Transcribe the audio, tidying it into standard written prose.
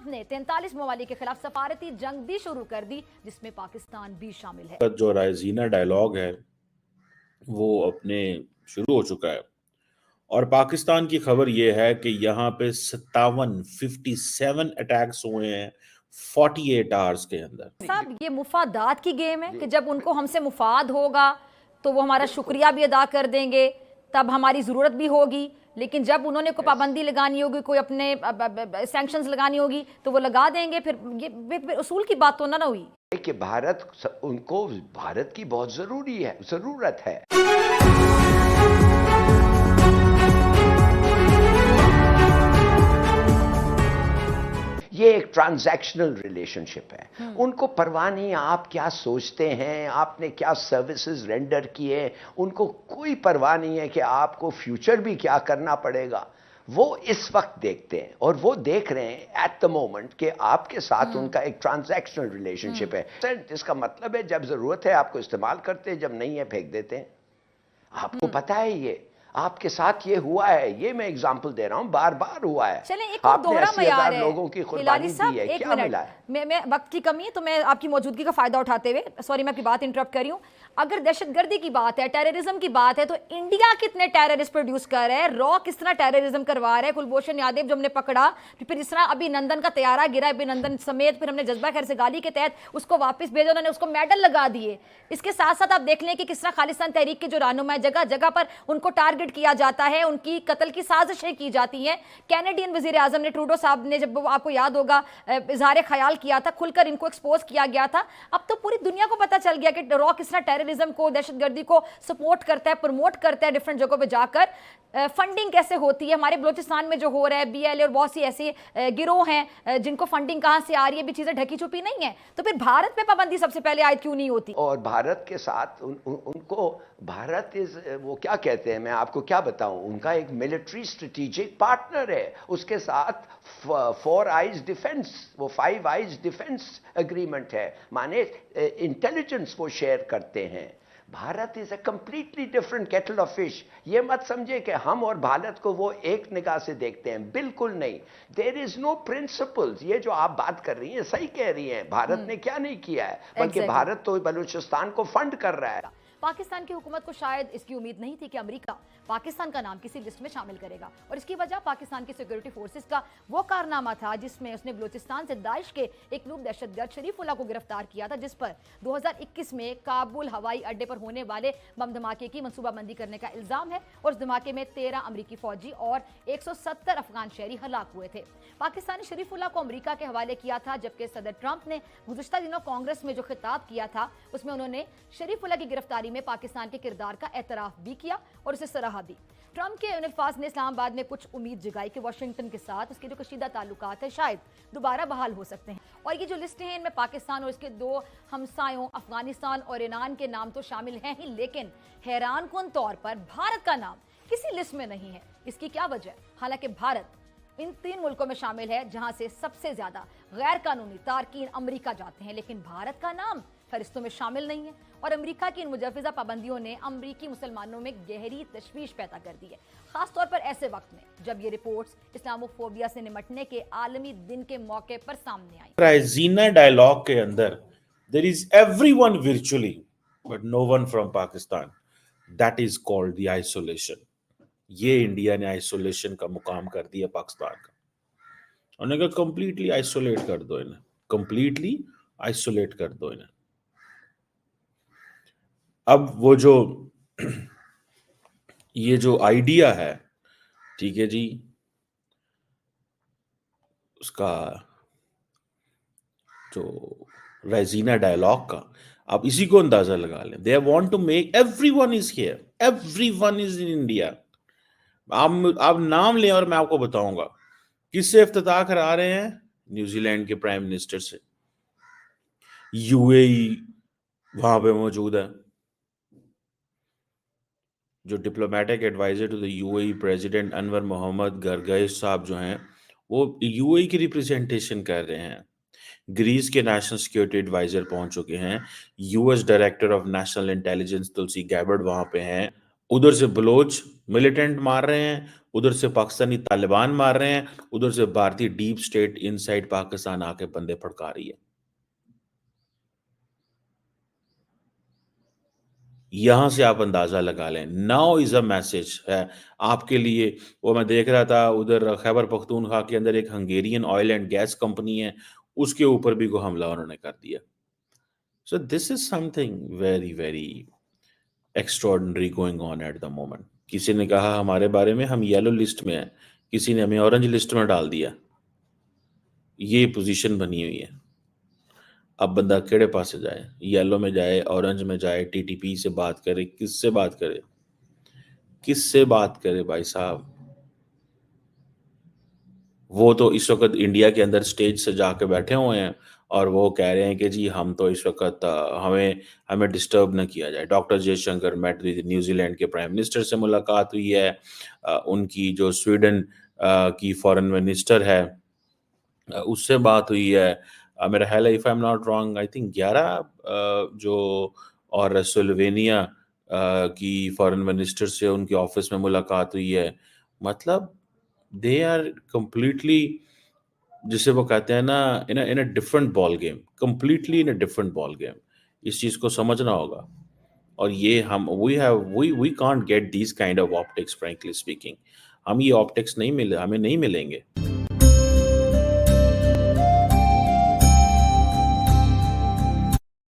Trump نے 43 ممالک کے خلاف سفارتی جنگ بھی شروع کر دی جس میں پاکستان بھی شامل ہے۔ جو رائزینہ ڈائلاگ ہے وہ اپنے شروع ہو چکا ہے اور پاکستان کی خبر یہ ہے کہ یہاں پہ 57 اٹیکس ہوئے ہیں 48 آورز کے اندر۔ صاحب یہ مفادات کی گیم ہے کہ جب ان کو ہم سے مفاد ہوگا تو وہ ہمارا شکریہ بھی ادا کر دیں گے، تب ہماری ضرورت بھی ہوگی، لیکن جب انہوں نے کوئی پابندی لگانی ہوگی، کوئی اپنے سینکشنز لگانی ہوگی تو وہ لگا دیں گے۔ پھر یہ اصول کی بات تو نہ ہوئی کہ ان کو بھارت کی بہت ضرورت ہے۔ یہ ایک ٹرانزیکشنل ریلیشن شپ ہے، ان کو پرواہ نہیں آپ کیا سوچتے ہیں، آپ نے کیا سروسز رینڈر کیے، ان کو کوئی پرواہ نہیں ہے کہ آپ کو فیوچر بھی کیا کرنا پڑے گا۔ وہ اس وقت دیکھتے ہیں اور وہ دیکھ رہے ہیں ایٹ دا مومنٹ کہ آپ کے ساتھ ان کا ایک ٹرانزیکشنل ریلیشن شپ ہے، جس کا مطلب ہے جب ضرورت ہے آپ کو استعمال کرتے ہیں، جب نہیں ہے پھینک دیتے ہیں۔ آپ کو پتا ہے یہ آپ کے ساتھ یہ ہوا ہے، یہ میں اگزامپل دے رہا ہوں، بار بار ہوا ہے۔ چلیں ایک اور دوہرا معیار ہے لوگوں کی قربانی دی ہے، کیا ملا ہے؟ میں وقت کی کمی ہے تو میں آپ کی موجودگی کا فائدہ اٹھاتے ہوئے سوری میں آپ کی بات انٹرپٹ کر رہی ہوں، اگر دہشت گردی کی بات ہے، ٹیررزم کی بات ہے، تو انڈیا کتنے ٹیررسٹ پروڈیوس کر رہا ہے، را کس طرح ٹیررزم کروا رہا ہے، کلبھوشن یادیو جو ہم نے پکڑا، پھر جس طرح ابھی نندن کا طیارہ گرا، ابھی نندن سمیت، پھر ہم نے جذبہ خیر سے گالی کے تحت اس کو واپس بھیجا، انہوں نے اس کو میڈل لگا دیے۔ اس کے ساتھ ساتھ آپ دیکھ لیں کہ کس طرح خالصتان تحریک کے جو رہنما جگہ جگہ پر ان کو ٹارگٹ کیا جاتا ہے، ان کی قتل کی سازشیں کی جاتی ہیں۔ کینیڈین وزیر اعظم نے ٹروڈو صاحب نے جب آپ کو یاد ہوگا اظہار خیال کیا تھا، کھل کر ان کو ایکسپوز کیا گیا تھا۔ اب تو پوری دنیا کو پتہ چل گیا کہ را کس طرح ٹیررزم کو، دہشت گردی کو سپورٹ کرتا ہے، پروموٹ کرتا ہے، ڈیفرنٹ جگہوں پہ جا کر فنڈنگ کیسے ہوتی ہے۔ ہمارے بلوچستان میں جو ہو رہا ہے بی ایل اے اور بہت سی ایسے گروہ ہیں جن کو فنڈنگ کہاں سے آ رہی ہے، بھی چیزیں ڈھکی چھپی نہیں ہیں، تو پھر بھارت پہ پابندی سب سے پہلے عائد کیوں نہیں ہوتی؟ اور بھارت کے ساتھ ان کو بھارت وہ کیا کہتے ہیں، میں آپ کو کیا بتاؤں، ان کا ایک ملٹری اسٹریٹجک پارٹنر ہے، اس کے ساتھ 4 آئیز ڈیفنس، وہ 5 آئیز ڈیفنس اگریمنٹ ہے، مانے انٹیلیجنس وہ شیئر کرتے ہیں۔ Bharat is a completely different kettle of fish. یہ مت سمجھے کہ ہم اور بھارت کو وہ ایک نگاہ سے دیکھتے ہیں، بالکل نہیں۔ دیر از نو پرنسپلز۔ یہ جو آپ بات کر رہی ہیں صحیح کہہ رہی ہیں، بھارت نے کیا نہیں کیا ہے، بلکہ بھارت تو بلوچستان کو فنڈ کر رہا ہے۔ پاکستان کی حکومت کو شاید اس کی امید نہیں تھی کہ امریکہ پاکستان کا نام کسی لسٹ میں شامل کرے گا، اور اس کی وجہ پاکستان کی سیکورٹی فورسز کا وہ کارنامہ تھا جس میں اس نے بلوچستان سے داعش کے ایک نوب دہشت گرد شریف اللہ کو گرفتار کیا تھا، جس پر 2021 میں کابل ہوائی اڈے پر ہونے والے بم دھماکے کی منصوبہ بندی کرنے کا الزام ہے، اور اس دھماکے میں 13 امریکی فوجی اور 170 افغان شہری ہلاک ہوئے تھے۔ پاکستان نے شریف اللہ کو امریکہ کے حوالے کیا تھا، جبکہ صدر ٹرمپ نے گزشتہ دنوں کانگریس میں جو خطاب کیا تھا اس میں انہوں نے شریف اللہ کی گرفتاری میں پاکستان کے کردار کا اعتراف بھی کیا اور اسے سراہا بھی۔ ٹرمپ کے ان الفاظ نے اسلام آباد میں کچھ امید جگائی کہ واشنگٹن کے ساتھ اس کے جو کشیدہ تعلقات ہیں شاید دوبارہ بحال ہو سکتے ہیں، اور یہ جو لسٹیں ہیں ان میں پاکستان اور اس کے 2 ہمسایوں افغانستان اور ایران کے نام تو شامل ہیں ہی، لیکن حیران کن طور پر بھارت کا نام کسی لسٹ میں نہیں ہے۔ اس کی کیا وجہ ہے؟ حالانکہ بھارت ان 3 ملکوں میں شامل ہے جہاں سے سب سے زیادہ غیر قانونی تارکین امریکہ جاتے ہیں، لیکن بھارت کا نام فہرستوں میں شامل نہیں ہے، اور امریکہ کی ان مجوزہ پابندیوں نے امریکی مسلمانوں میں گہری تشویش پیدا کر دی ہے، خاص طور پر ایسے وقت میں جب یہ رپورٹس اسلاموفوبیا سے نمٹنے کے عالمی دن کے موقع پر سامنے آئی۔ رائزینہ ڈائلاگ کے اندر there is everyone virtually but no one from Pakistan. That is called the isolation. یہ انڈیا نے آئسولیشن کا مقام کر دیا پاکستان کا، انہوں نے کہا کمپلیٹلی آئسولیٹ کر دو انہیں، کمپلیٹلی آئسولیٹ کر دو انہیں۔ اب وہ جو یہ جو آئیڈیا ہے، ٹھیک ہے جی، اس کا جو رائزینہ ڈائلاگ کا، آپ اسی کو اندازہ لگا لیں۔ They want to make everyone is here, everyone is in India. آپ نام لیں اور میں آپ کو بتاؤں گا کس سے افتتاح کرا رہے ہیں، نیوزی لینڈ کے پرائم منسٹر سے، یو اے ای وہاں پہ موجود ہے، جو diplomatic adviser to the U A E president Anwar Mohammed Gargash صاحب جو ہیں وہ یو اے ای کی ریپرزینٹیشن کر رہے ہیں۔ گریس کے نیشنل سیکیورٹی ایڈوائزر پہنچ چکے ہیں، U S director of national intelligence Tulsi Gabbard وہاں پہ ہیں، ادھر سے بلوچ ملیٹنٹ مار رہے ہیں، ادھر سے پاکستانی طالبان مار رہے ہیں, ادھر سے بھارتی ڈیپ سٹیٹ ان سائڈ پاکستان آ کے بندے پھڑکا رہی ہے. یہاں سے آپ اندازہ لگا لیں. ناؤ از اے میسج ہے آپ کے لیے. وہ میں دیکھ رہا تھا ادھر خیبر پختونخوا کے اندر ایک Hungarian oil and gas company ہے, اس کے اوپر بھی کوئی حملہ انہوں نے کر دیا. So this is something very very extraordinary going on at the moment. کسی نے کہا ہمارے بارے میں ہم یلو لسٹ میں ہیں, کسی نے ہمیں اورنج لسٹ میں ڈال دیا. یہ پوزیشن بنی ہوئی ہے. اب بندہ کیڑے پاسے جائے, یلو میں جائے, اورنج میں جائے, ٹی ٹی پی سے بات کرے, کس سے بات کرے, کس سے بات کرے بھائی صاحب. وہ تو اس وقت انڈیا کے اندر سٹیج سے جا کے بیٹھے ہوئے ہیں اور وہ کہہ رہے ہیں کہ جی ہم تو اس وقت ہمیں ڈسٹرب نہ کیا جائے. Doctor J Shankar meat New Zealand کے پرائم منسٹر سے ملاقات ہوئی ہے. ان کی جو سویڈن کی فارن منسٹر ہے اس سے بات ہوئی ہے. میرا خیال ہے if I am not wrong I think 11 جو اور سلوینیا کی فارن منسٹر سے ان کے آفس میں ملاقات ہوئی ہے. مطلب دے آر کمپلیٹلی, جسے وہ کہتے ہیں نا, in a different ball game, completely in a different ball game. اس چیز کو سمجھنا ہوگا. اور یہ ہم we can't get these kind of optics frankly speaking. ہم یہ آپٹکس ہمیں نہیں ملیں گے.